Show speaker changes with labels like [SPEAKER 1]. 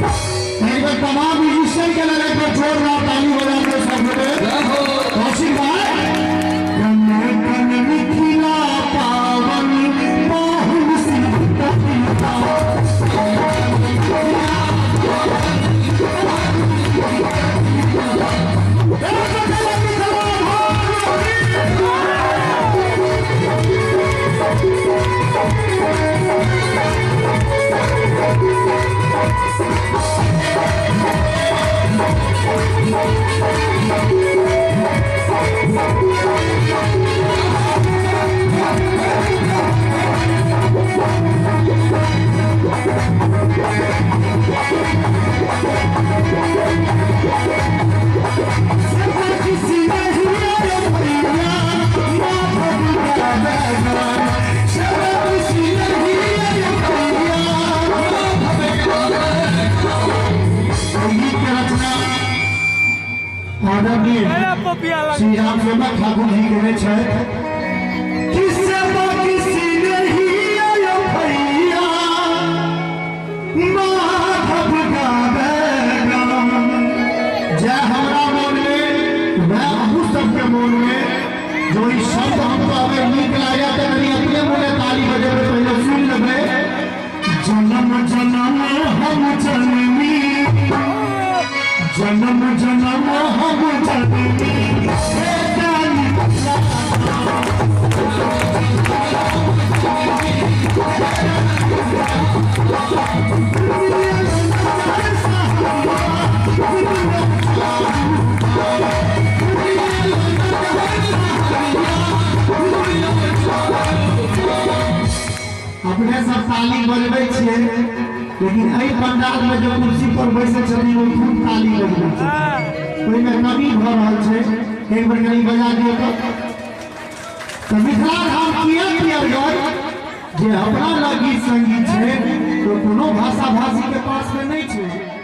[SPEAKER 1] तमाम म्यूजिशियन के लगे पर जोर रहा ताली बजा के सब कौशिक भाई मिथिला पावन मोहन सिंह श्री राम सेवक ठाकुर जी कहने किससे किसी नहीं आयो भैया माधव गावे जय हमारा मन में मैं अबू सबके मन में जो इस शब्द हमको अगर नीक लाया तो मेरी अपने मुझे ताली बजे में पहले सुन लगे जन्म जन्म हम जनमी जन्म जन्म हम जनमी अपने सब ताली बजबै छियै लेकिन एहि पंडाल में जो कुर्सी पर बैसे छथिन वो खूब ताली बजबै छै ओहि में कमी भ रहल छै एक बार कहीं बजा दियो तो मिथिला हम किया किया गए जे अपना लगी संगीत है तो कोनो भाषा भाषी के पास में नहीं है।